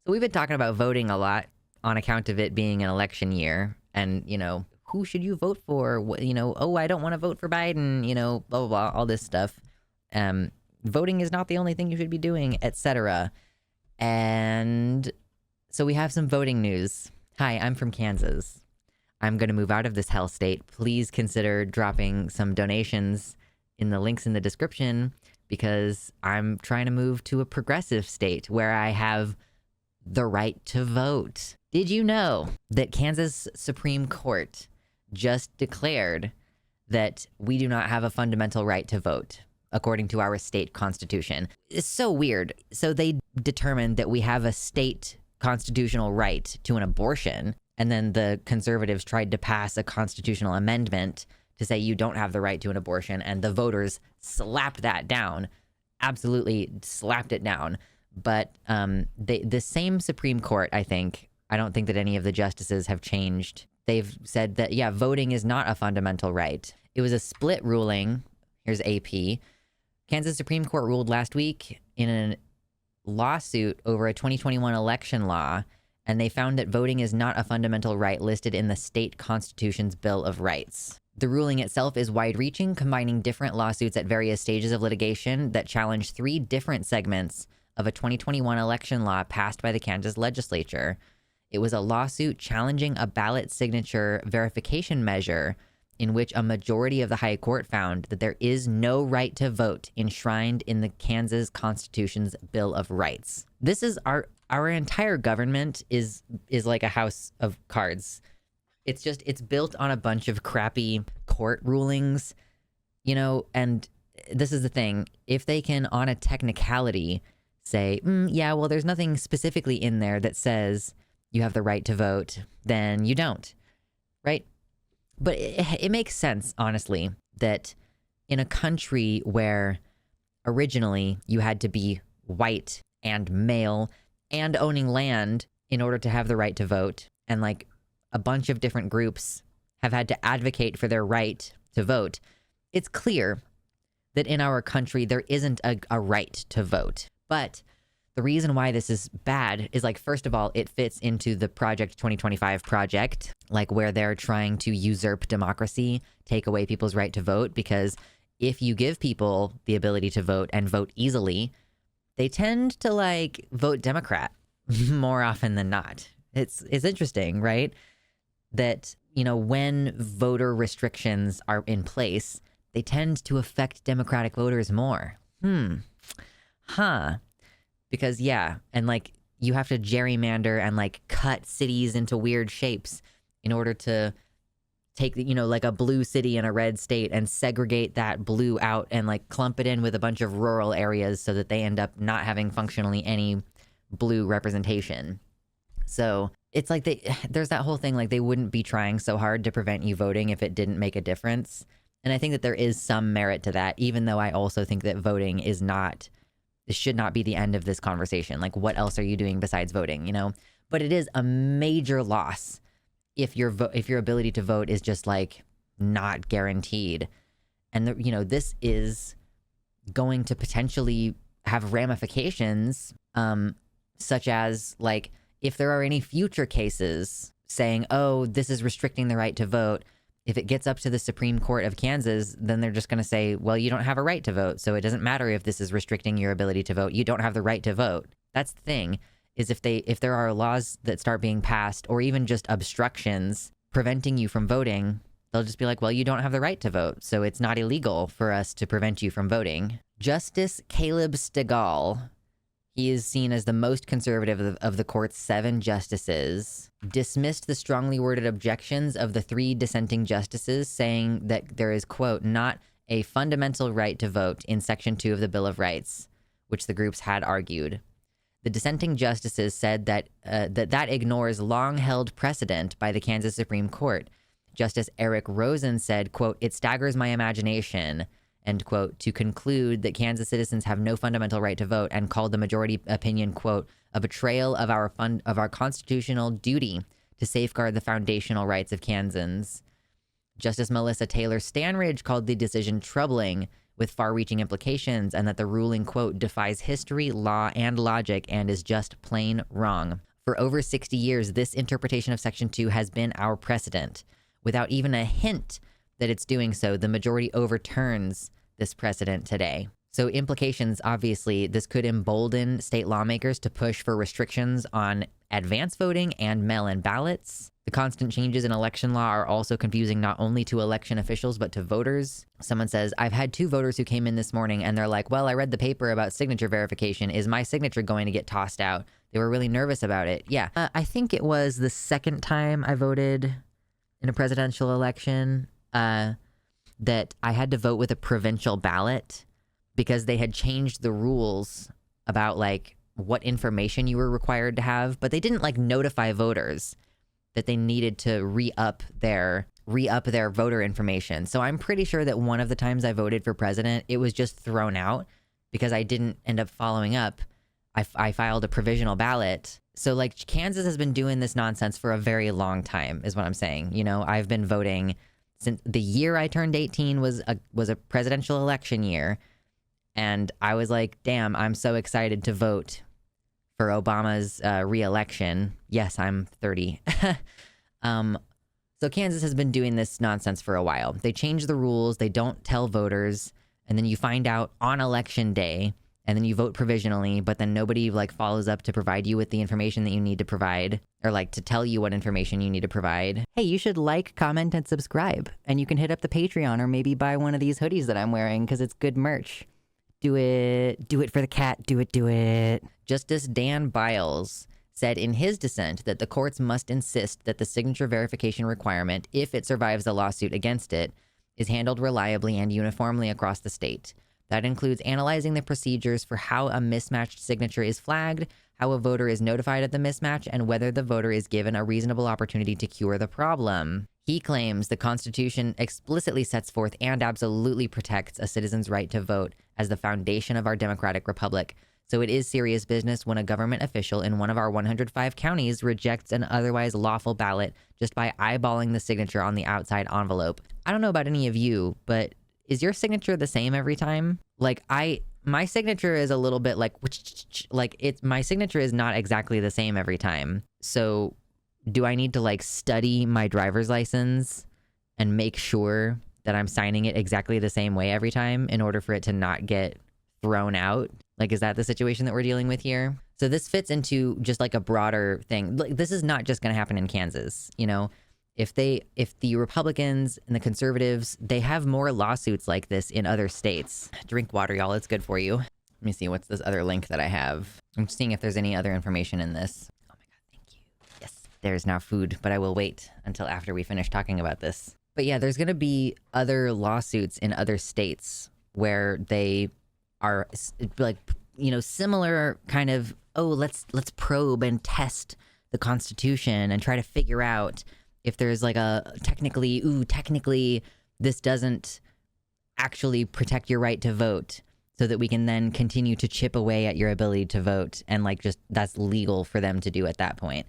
So we've been talking about voting a lot on account of it being an election year, and who should you vote for? Oh, I don't want to vote for Biden. Blah blah blah, all this stuff. Voting is not the only thing you should be doing, etc. And so we have some voting news. Hi, I'm from Kansas. I'm going to move out of this hell state. Please consider dropping some donations in the links in the description, because I'm trying to move to a progressive state where I have the right to vote. Did you know that Kansas Supreme Court just declared that we do not have a fundamental right to vote according to our state constitution? It's so weird. So they determined that we have a state constitutional right to an abortion, and then the conservatives tried to pass a constitutional amendment to say you don't have the right to an abortion, and the voters slapped that down. Absolutely slapped it down. But the same Supreme Court, I don't think that any of the justices have changed. They've said that, yeah, voting is not a fundamental right. It was a split ruling. Here's AP. Kansas Supreme Court ruled last week in a lawsuit over a 2021 election law, and they found that voting is not a fundamental right listed in the state constitution's Bill of Rights. The ruling itself is wide-reaching, combining different lawsuits at various stages of litigation that challenge 3 different segments of a 2021 election law passed by the Kansas legislature. It was a lawsuit challenging a ballot signature verification measure in which a majority of the high court found that there is no right to vote enshrined in the Kansas Constitution's Bill of Rights. This is our entire government is like a house of cards. It's built on a bunch of crappy court rulings, and this is the thing. If they can, on a technicality, say, yeah, well, there's nothing specifically in there that says you have the right to vote, then you don't, right? But it makes sense, honestly, that in a country where originally you had to be white and male and owning land in order to have the right to vote, and like a bunch of different groups have had to advocate for their right to vote, it's clear that in our country there isn't a right to vote. But the reason why this is bad is, like, first of all, it fits into the Project 2025 project, like where they're trying to usurp democracy, take away people's right to vote, because if you give people the ability to vote and vote easily, they tend to like vote Democrat more often than not. It's interesting, right? That, when voter restrictions are in place, they tend to affect Democratic voters more. Because, yeah, and like you have to gerrymander and like cut cities into weird shapes in order to take, like a blue city and a red state and segregate that blue out and like clump it in with a bunch of rural areas so that they end up not having functionally any blue representation. So it's like there's that whole thing, like they wouldn't be trying so hard to prevent you voting if it didn't make a difference. And I think that there is some merit to that, even though I also think that voting this should not be the end of this conversation. Like, what else are you doing besides voting, But it is a major loss if your ability to vote is just like not guaranteed. And this is going to potentially have ramifications, such as like if there are any future cases saying, oh, this is restricting the right to vote, if it gets up to the Supreme Court of Kansas, then they're just going to say, well, you don't have a right to vote. So it doesn't matter if this is restricting your ability to vote. You don't have the right to vote. That's the thing, is if there are laws that start being passed, or even just obstructions preventing you from voting, they'll just be like, well, you don't have the right to vote. So it's not illegal for us to prevent you from voting. Justice Caleb Stegall, he is seen as the most conservative of the court's 7 justices, dismissed the strongly worded objections of the 3 dissenting justices, saying that there is, quote, not a fundamental right to vote in Section 2 of the Bill of Rights, which the groups had argued. The dissenting justices said that that ignores long-held precedent by the Kansas Supreme Court. Justice Eric Rosen said, quote, it staggers my imagination, end quote, to conclude that Kansas citizens have no fundamental right to vote, and called the majority opinion, quote, a betrayal of our constitutional duty to safeguard the foundational rights of Kansans. Justice Melissa Taylor Stanridge called the decision troubling, with far-reaching implications, and that the ruling, quote, defies history, law, and logic and is just plain wrong. For over 60 years, this interpretation of Section 2 has been our precedent. Without even a hint that it's doing so, the majority overturns this precedent today. So implications, obviously, this could embolden state lawmakers to push for restrictions on advance voting and mail-in ballots. The constant changes in election law are also confusing not only to election officials, but to voters. Someone says, I've had 2 voters who came in this morning and they're like, well, I read the paper about signature verification. Is my signature going to get tossed out? They were really nervous about it. Yeah, I think it was the second time I voted in a presidential election that I had to vote with a provincial ballot because they had changed the rules about like what information you were required to have, but they didn't like notify voters that they needed to re-up their voter information. So I'm pretty sure that one of the times I voted for president, it was just thrown out because I didn't end up following up. I filed a provisional ballot. So like Kansas has been doing this nonsense for a very long time is what I'm saying. You know, I've been voting since the year I turned 18 was a presidential election year. And I was like, damn, I'm so excited to vote for Obama's re-election. Yes, I'm 30. So Kansas has been doing this nonsense for a while. They change the rules. They don't tell voters. And then you find out on election day, and then you vote provisionally, but then nobody like follows up to provide you with the information that you need to provide, or like to tell you what information you need to provide. Hey, you should like, comment, and subscribe. And you can hit up the Patreon or maybe buy one of these hoodies that I'm wearing because it's good merch. Do it. Do it for the cat. Do it. Do it. Justice Dan Biles said in his dissent that the courts must insist that the signature verification requirement, if it survives a lawsuit against it, is handled reliably and uniformly across the state. That includes analyzing the procedures for how a mismatched signature is flagged, how a voter is notified of the mismatch, and whether the voter is given a reasonable opportunity to cure the problem. He claims the Constitution explicitly sets forth and absolutely protects a citizen's right to vote as the foundation of our democratic republic. So it is serious business when a government official in one of our 105 counties rejects an otherwise lawful ballot just by eyeballing the signature on the outside envelope. I don't know about any of you, but is your signature the same every time? Like my signature is a little bit like my signature is not exactly the same every time. So do I need to like study my driver's license and make sure that I'm signing it exactly the same way every time in order for it to not get thrown out? Like, is that the situation that we're dealing with here? So this fits into just like a broader thing. Like, this is not just going to happen in Kansas. You know, if the Republicans and the conservatives, they have more lawsuits like this in other states. Drink water, y'all. It's good for you. Let me see. What's this other link that I have? I'm seeing if there's any other information in this. Oh my God. Thank you. Yes, there's now food, but I will wait until after we finish talking about this. But yeah, there's going to be other lawsuits in other states where they are like, you know, similar kind of, oh, let's probe and test the Constitution and try to figure out if there's like a technically this doesn't actually protect your right to vote, so that we can then continue to chip away at your ability to vote, and like just that's legal for them to do at that point.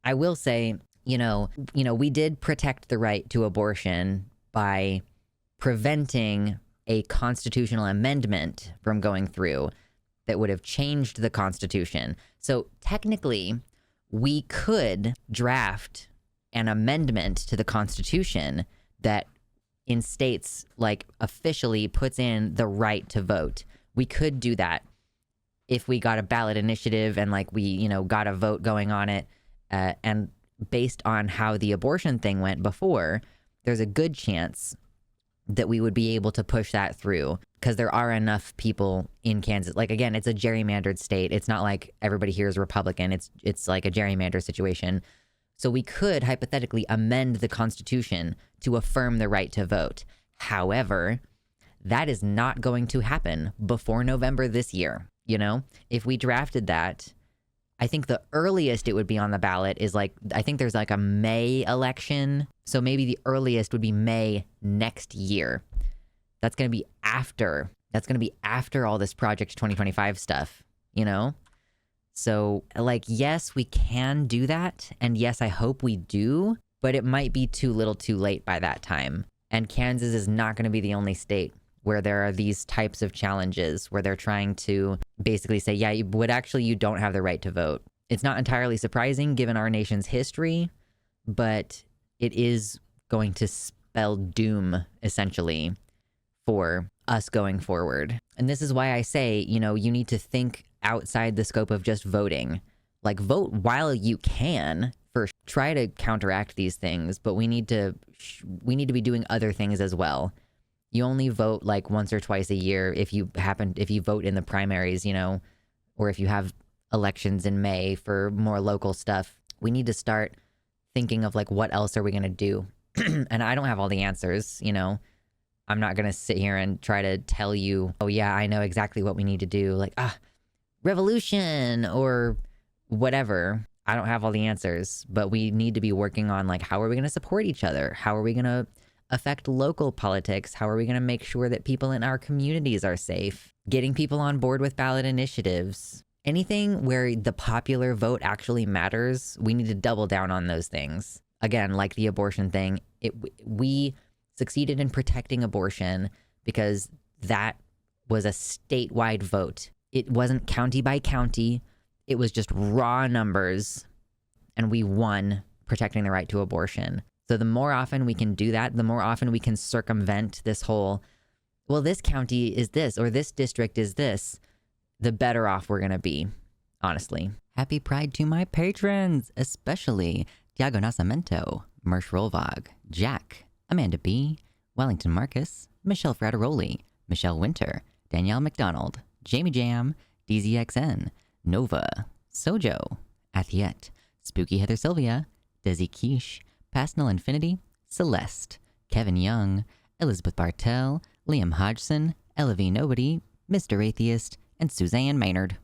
I will say, you know, we did protect the right to abortion by preventing a constitutional amendment from going through that would have changed the Constitution. So technically, we could draft an amendment to the Constitution that in states like officially puts in the right to vote. We could do that if we got a ballot initiative and like we, you know, got a vote going on it. And based on how the abortion thing went before, there's a good chance that we would be able to push that through because there are enough people in Kansas. Like, again, it's a gerrymandered state. It's not like everybody here is Republican. It's like a gerrymander situation. So we could hypothetically amend the Constitution to affirm the right to vote. However, that is not going to happen before November this year. You know, if we drafted that, I think the earliest it would be on the ballot is like, I think there's like a May election. So maybe the earliest would be May next year. That's going to be after all this Project 2025 stuff, you know? So like, yes, we can do that. And yes, I hope we do, but it might be too little too late by that time. And Kansas is not going to be the only state where there are these types of challenges where they're trying to basically say, yeah, you don't have the right to vote. It's not entirely surprising given our nation's history, but it is going to spell doom, essentially, for us going forward. And this is why I say, you need to think outside the scope of just voting. Like, vote while you can. First, try to counteract these things, but we need to be doing other things as well. You only vote like once or twice a year if you vote in the primaries, or if you have elections in May for more local stuff. We need to start thinking of like, what else are we going to do? And I don't have all the answers, I'm not going to sit here and try to tell you, oh yeah, I know exactly what we need to do. Like, revolution or whatever. I don't have all the answers, but we need to be working on like, how are we going to support each other? How are we going to affect local politics? How are we going to make sure that people in our communities are safe? Getting people on board with ballot initiatives. Anything where the popular vote actually matters, we need to double down on those things. Again, like the abortion thing, we succeeded in protecting abortion because that was a statewide vote. It wasn't county by county. It was just raw numbers, and we won protecting the right to abortion. So the more often we can do that, the more often we can circumvent this whole, well, this county is this, or this district is this, the better off we're going to be, honestly. Happy Pride to my patrons, especially Tiago Nascimento, Mersh Rolvog, Jack, Amanda B., Wellington Marcus, Michelle Frateroli, Michelle Winter, Danielle McDonald, Jamie Jam, DZXN, Nova, Sojo, Athiet, Spooky Heather Sylvia, Desi Quiche, Pasnell Infinity, Celeste, Kevin Young, Elizabeth Bartell, Liam Hodgson, Ella V. Nobody, Mr. Atheist, and Suzanne Maynard.